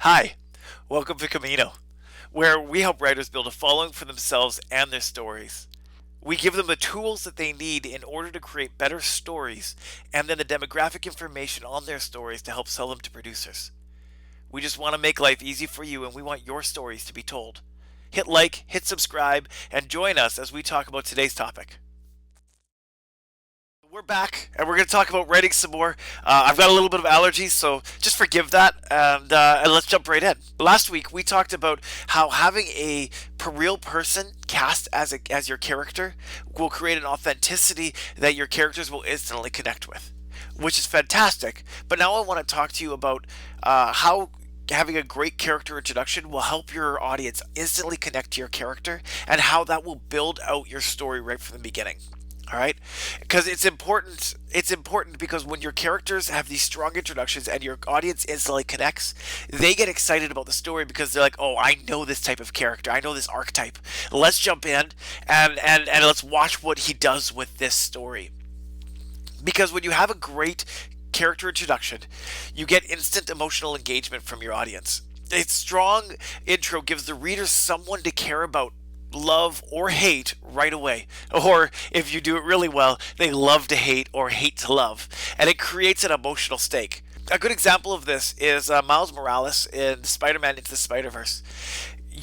Hi, welcome to Keimino, where we help writers build a following for themselves and their stories. We give them the tools that they need in order to create better stories and then the demographic information on their stories to help sell them to producers. We just want to make life easy for you and we want your stories to be told. Hit like, hit subscribe, and join us as we talk about today's topic. We're back, and we're going to talk about writing some more. I've got a little bit of allergies, so just forgive that, and let's jump right in. Last week, we talked about how having a real person cast as your character will create an authenticity that your characters will instantly connect with, which is fantastic. But now I want to talk to you about how having a great character introduction will help your audience instantly connect to your character and how that will build out your story right from the beginning. All right, because it's important. It's important because when your characters have these strong introductions and your audience instantly connects, they get excited about the story because they're like, "Oh, I know this type of character. I know this archetype. Let's jump in and let's watch what he does with this story." Because when you have a great character introduction, you get instant emotional engagement from your audience. A strong intro gives the reader someone to care about, love or hate right away. Or if you do it really well, they love to hate or hate to love. And it creates an emotional stake. A good example of this is Miles Morales in Spider-Man Into the Spider-Verse.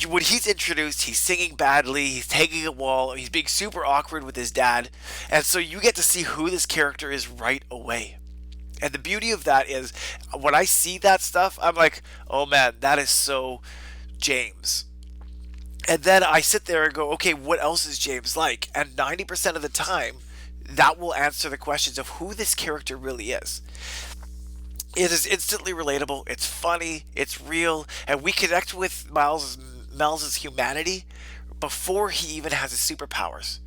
When he's introduced, he's singing badly, he's tagging a wall, he's being super awkward with his dad. And so you get to see who this character is right away. And the beauty of that is when I see that stuff, I'm like, oh man, that is so James. And then I sit there and go, okay, what else is James like? And 90% of the time, that will answer the questions of who this character really is. It is instantly relatable, it's funny, it's real, and we connect with Miles's humanity before he even has his superpowers,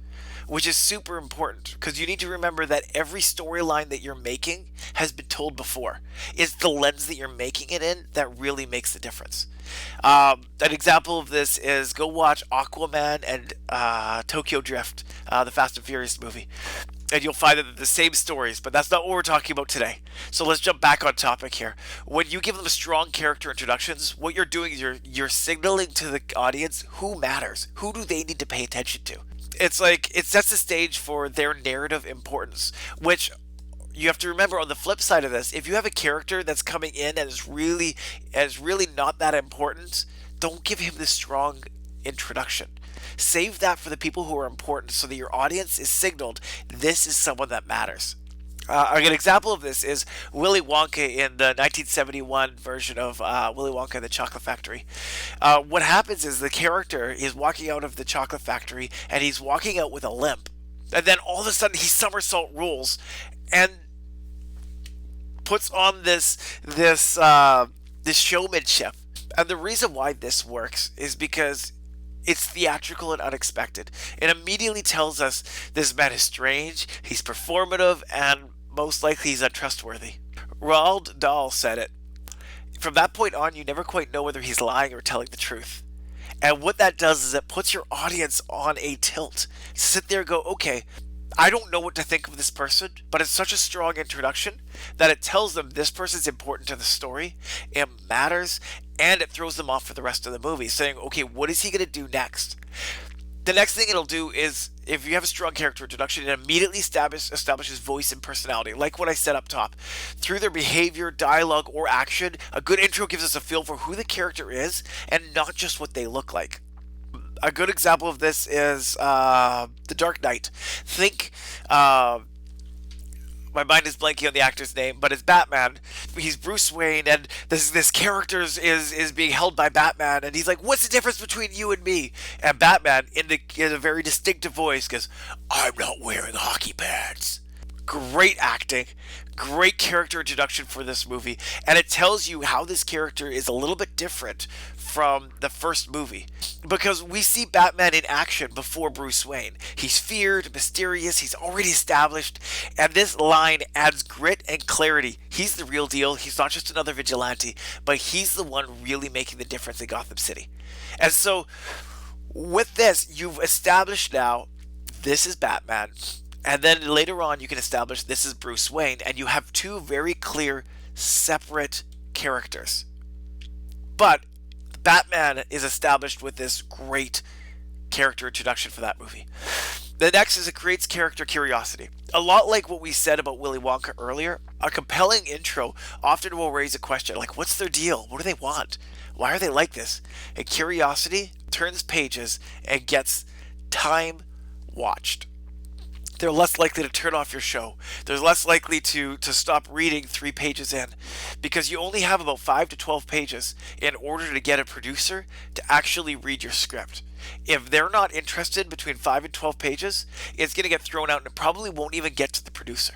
which is super important because you need to remember that every storyline that you're making has been told before. It's the lens that you're making it in that really makes the difference. An example of this is go watch Aquaman and Tokyo Drift, the Fast and Furious movie. And you'll find that they're the same stories, but that's not what we're talking about today. So let's jump back on topic here. When you give them strong character introductions, what you're doing is you're signaling to the audience who matters, who do they need to pay attention to. It's like it sets the stage for their narrative importance, which you have to remember on the flip side of this, if you have a character that's coming in and is really not that important, don't give him this strong introduction. Save that for the people who are important so that your audience is signaled this is someone that matters. An example of this is Willy Wonka in the 1971 version of Willy Wonka and the Chocolate Factory. What happens is the character is walking out of the chocolate factory and he's walking out with a limp. And then all of a sudden he somersault rolls and puts on this showmanship. And the reason why this works is because it's theatrical and unexpected. It immediately tells us this man is strange, he's performative, and most likely he's untrustworthy. Roald Dahl said it. From that point on, you never quite know whether he's lying or telling the truth. And what that does is it puts your audience on a tilt. Sit there and go, okay, I don't know what to think of this person, but it's such a strong introduction that it tells them this person's important to the story, it matters, and it throws them off for the rest of the movie, saying, okay, what is he going to do next? The next thing it'll do is, if you have a strong character introduction, it immediately establishes voice and personality, like what I said up top. Through their behavior, dialogue, or action, a good intro gives us a feel for who the character is, and not just what they look like. A good example of this is The Dark Knight. Think, my mind is blanking on the actor's name, but it's Batman. He's Bruce Wayne, and this character is being held by Batman, and he's like, "What's the difference between you and me?" And Batman, in a very distinctive voice, goes, "I'm not wearing hockey pads." Great acting, great character introduction for this movie, and it tells you how this character is a little bit different from the first movie. Because we see Batman in action before Bruce Wayne. He's feared, mysterious, he's already established, and this line adds grit and clarity. He's the real deal, he's not just another vigilante, but he's the one really making the difference in Gotham City. And so, with this, you've established now, this is Batman. And then later on, you can establish this is Bruce Wayne, and you have two very clear, separate characters. But Batman is established with this great character introduction for that movie. The next is it creates character curiosity. A lot like what we said about Willy Wonka earlier, a compelling intro often will raise a question like, what's their deal? What do they want? Why are they like this? And curiosity turns pages and gets time watched. They're less likely to turn off your show. They're less likely to stop reading 3 pages in, because you only have about 5 to 12 pages in order to get a producer to actually read your script. If they're not interested between 5 and 12 pages, it's going to get thrown out and it probably won't even get to the producer.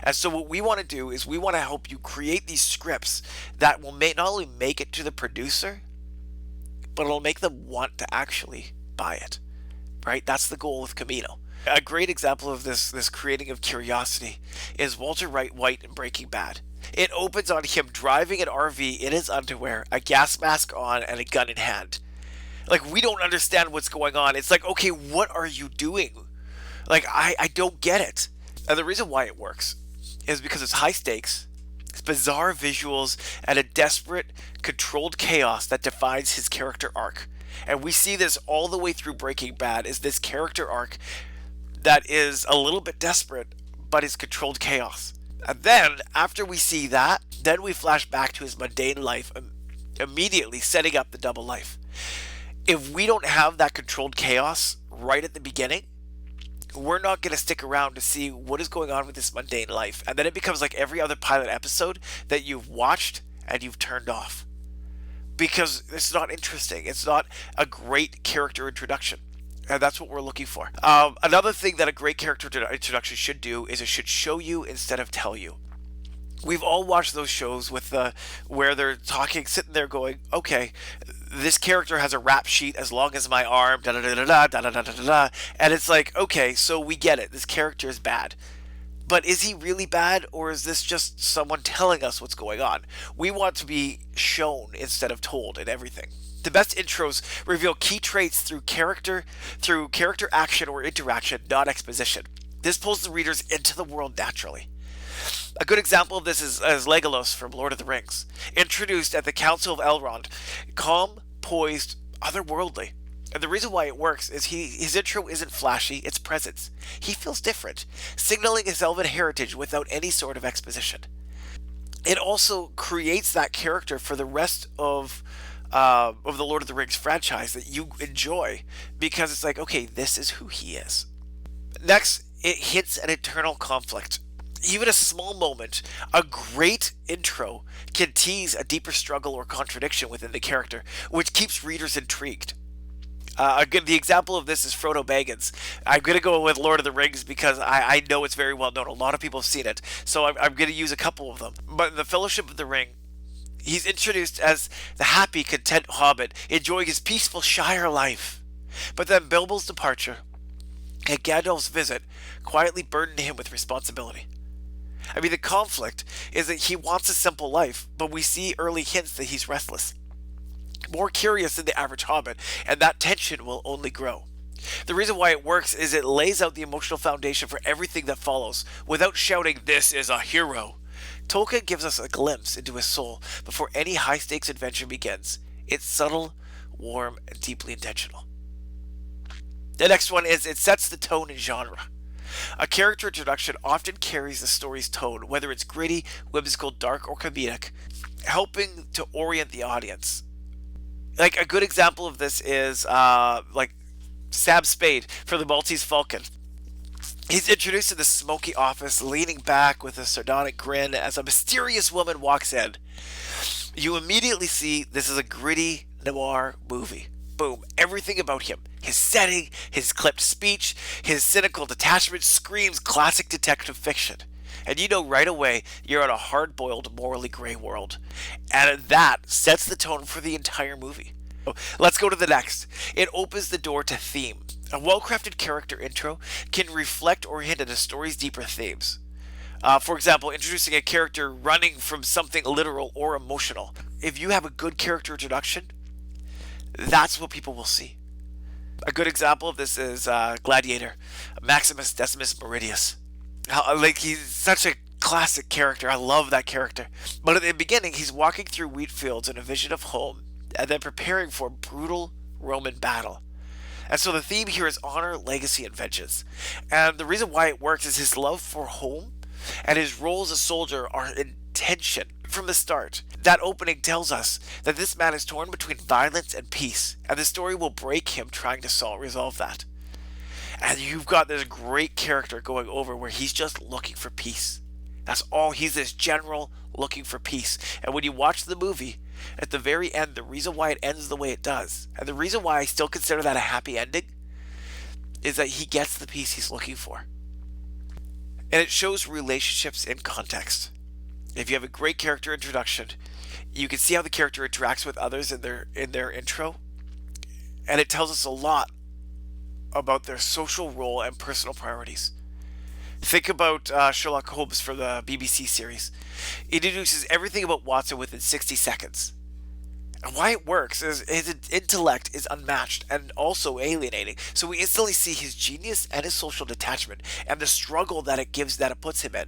And so what we want to do is we want to help you create these scripts that will not only make it to the producer, but it'll make them want to actually buy it. Right? That's the goal with Keimino. A great example of this creating of curiosity is Walter White in Breaking Bad. It opens on him driving an RV in his underwear, a gas mask on, and a gun in hand. Like, we don't understand what's going on. It's like, okay, what are you doing? Like, I don't get it. And the reason why it works is because it's high stakes, it's bizarre visuals, and a desperate, controlled chaos that defines his character arc. And we see this all the way through Breaking Bad, is this character arc that is a little bit desperate, but is controlled chaos. And then, after we see that, then we flash back to his mundane life, immediately setting up the double life. If we don't have that controlled chaos right at the beginning, we're not going to stick around to see what is going on with this mundane life. And then it becomes like every other pilot episode that you've watched and you've turned off. Because it's not interesting. It's not a great character introduction. And that's what we're looking for. Another thing that a great character introduction should do is it should show you instead of tell you. We've all watched those shows with where they're talking, sitting there going, okay, this character has a rap sheet as long as my arm, da da da da da da da da da, and it's like, okay, so we get it. This character is bad. But is he really bad, or is this just someone telling us what's going on? We want to be shown instead of told in everything. The best intros reveal key traits through character action or interaction, not exposition. This pulls the readers into the world naturally. A good example of this is Legolas from Lord of the Rings, introduced at the Council of Elrond, calm, poised, otherworldly. And the reason why it works is his intro isn't flashy, it's presence. He feels different, signaling his elven heritage without any sort of exposition. It also creates that character for the rest of the Lord of the Rings franchise that you enjoy, because it's like, okay, this is who he is. Next, it hints at internal conflict. Even a small moment, a great intro, can tease a deeper struggle or contradiction within the character, which keeps readers intrigued. The example of this is Frodo Baggins. I'm going to go with Lord of the Rings because I know it's very well known. A lot of people have seen it, so I'm going to use a couple of them. But in the Fellowship of the Ring, he's introduced as the happy, content hobbit, enjoying his peaceful Shire life. But then Bilbo's departure and Gandalf's visit quietly burdened him with responsibility. I mean, the conflict is that he wants a simple life, but we see early hints that he's restless, more curious than the average hobbit, and that tension will only grow. The reason why it works is it lays out the emotional foundation for everything that follows, without shouting, "This is a hero." Tolkien gives us a glimpse into his soul before any high-stakes adventure begins. It's subtle, warm, and deeply intentional. The next one is it sets the tone and genre. A character introduction often carries the story's tone, whether it's gritty, whimsical, dark, or comedic, helping to orient the audience. Like, a good example of this is Spade from the Maltese Falcon. He's introduced to the smoky office, leaning back with a sardonic grin as a mysterious woman walks in. You immediately see this is a gritty noir movie. Boom, everything about him, his setting, his clipped speech, his cynical detachment screams classic detective fiction. And you know right away you're in a hard-boiled, morally gray world. And that sets the tone for the entire movie. Let's go to the next. It opens the door to theme. A well-crafted character intro can reflect or hint at a story's deeper themes. For example, introducing a character running from something literal or emotional. If you have a good character introduction, that's what people will see. A good example of this is Gladiator, Maximus Decimus Meridius. He's such a classic character. I love that character. But at the beginning, he's walking through wheat fields in a vision of home, and then preparing for a brutal Roman battle. And so the theme here is honor, legacy, and vengeance. And the reason why it works is his love for home and his role as a soldier are in tension from the start. That opening tells us that this man is torn between violence and peace, and the story will break him trying to resolve that. And you've got this great character going over where he's just looking for peace. That's all. He's this general looking for peace. And when you watch the movie, at the very end, the reason why it ends the way it does, and the reason why I still consider that a happy ending, is that he gets the peace he's looking for. And it shows relationships in context. If you have a great character introduction, you can see how the character interacts with others in their intro, and it tells us a lot about their social role and personal priorities. Think about Sherlock Holmes for the BBC series. It introduces everything about Watson within 60 seconds. And why it works is his intellect is unmatched and also alienating. So we instantly see his genius and his social detachment and the struggle that it puts him in.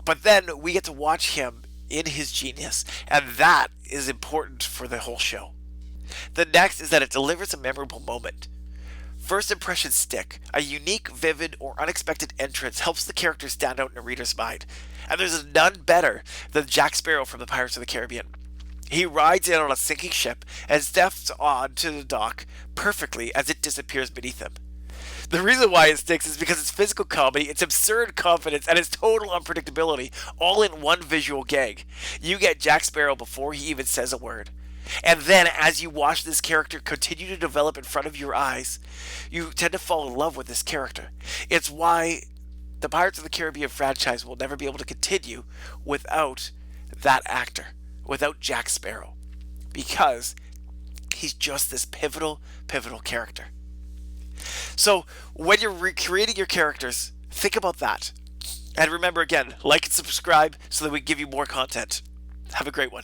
But then we get to watch him in his genius, and that is important for the whole show. The next is that it delivers a memorable moment. First impressions stick. A unique, vivid, or unexpected entrance helps the character stand out in a reader's mind. And there's none better than Jack Sparrow from the Pirates of the Caribbean. He rides in on a sinking ship and steps onto the dock perfectly as it disappears beneath him. The reason why it sticks is because it's physical comedy, its absurd confidence, and its total unpredictability, all in one visual gag. You get Jack Sparrow before he even says a word. And then, as you watch this character continue to develop in front of your eyes, you tend to fall in love with this character. It's why the Pirates of the Caribbean franchise will never be able to continue without that actor, without Jack Sparrow, because he's just this pivotal character. So, when you're recreating your characters, think about that. And remember again, like and subscribe so that we give you more content. Have a great one.